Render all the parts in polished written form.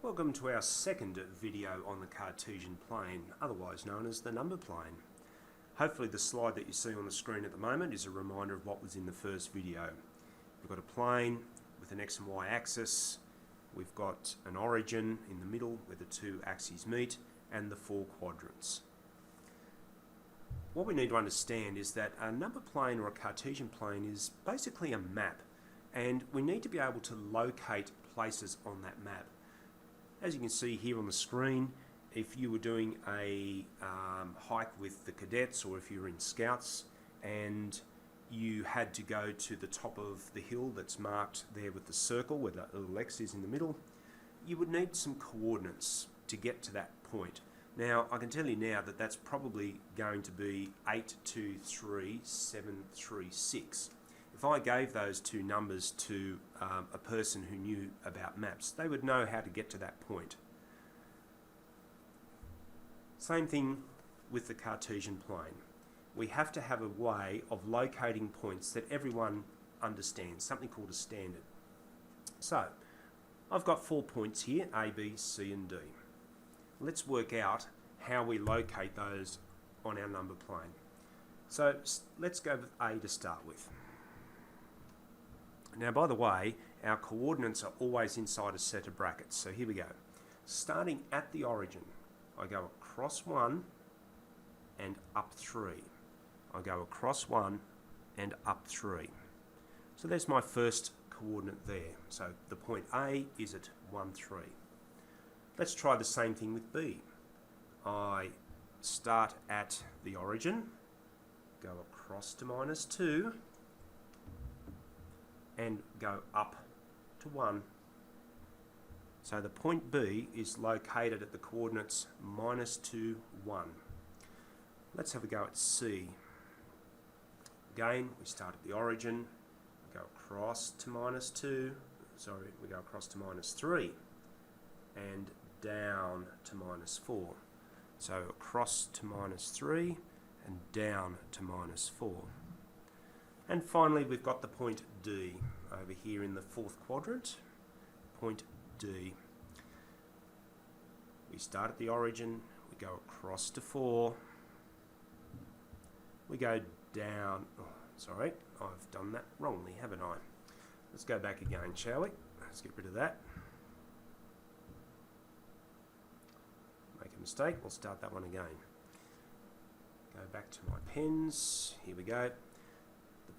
Welcome to our second video on the Cartesian plane, otherwise known as the number plane. Hopefully the slide that you see on the screen at the moment is a reminder of what was in the first video. We've got a plane with an x and y axis, we've got an origin in the middle where the two axes meet, and the four quadrants. What we need to understand is that a number plane or a Cartesian plane is basically a map, and we need to be able to locate places on that map. As you can see here on the screen, if you were doing a hike with the cadets, or if you were in Scouts and you had to go to the top of the hill that's marked there with the circle where that little X is in the middle, you would need some coordinates to get to that point. Now I can tell you now that that's probably going to be 823736. If I gave those two numbers to a person who knew about maps, they would know how to get to that point. Same thing with the Cartesian plane. We have to have a way of locating points that everyone understands, something called a standard. So, I've got 4 points here, A, B, C and D. Let's work out how we locate those on our number plane. So, let's go with A to start with. Now, by the way, our coordinates are always inside a set of brackets. So here we go. Starting at the origin, I go across 1 and up 3. I go across 1 and up 3. So there's my first coordinate there. So the point A is at 1, 3. Let's try the same thing with B. I start at the origin, go across to -2, and go up to 1. So the point B is located at the coordinates -2, 1. Let's have a go at C. Again, we start at the origin, go across to -2, we go across to -3, and down to -4. So across to -3 and down to -4. And finally, we've got the point D over here in the fourth quadrant. Point D. We start at the origin, we go across to 4, we go down, I've done that wrongly, haven't I? Let's go back again, shall we? Let's get rid of that. Make a mistake, we'll start that one again. Go back to my pens, here we go.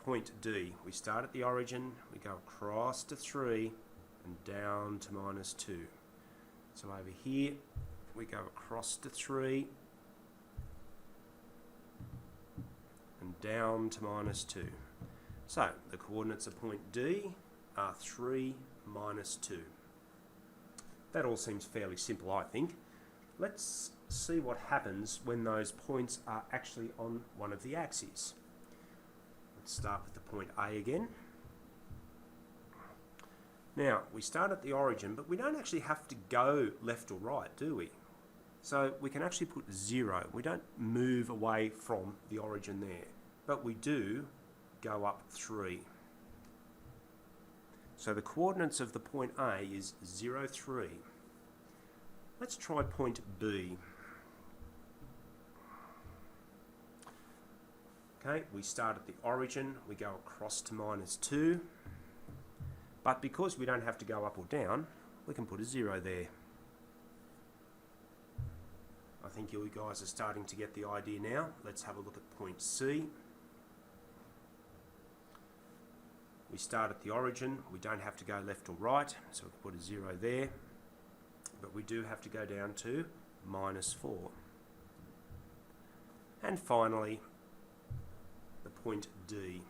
Point D, we start at the origin, we go across to 3 and down to -2. So over here we go across to 3 and down to -2. So the coordinates of point D are 3, -2. That all seems fairly simple, I think. Let's see what happens when those points are actually on one of the axes. Start with the point A again. Now, we start at the origin, but we don't actually have to go left or right, do we? So we can actually put 0. We don't move away from the origin there, but we do go up 3. So the coordinates of the point A is 0, 3. Let's try point B. Okay, we start at the origin, we go across to -2, but because we don't have to go up or down, we can put a 0 there. I think you guys are starting to get the idea now. Let's have a look at point C. We start at the origin, we don't have to go left or right, so we can put a 0 there, but we do have to go down to -4. And finally, point D.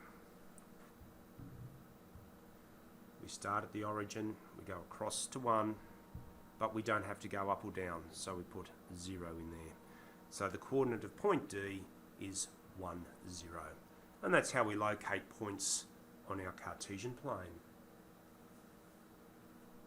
We start at the origin, we go across to 1, but we don't have to go up or down, so we put 0 in there. So the coordinate of point D is 1, 0. And that's how we locate points on our Cartesian plane.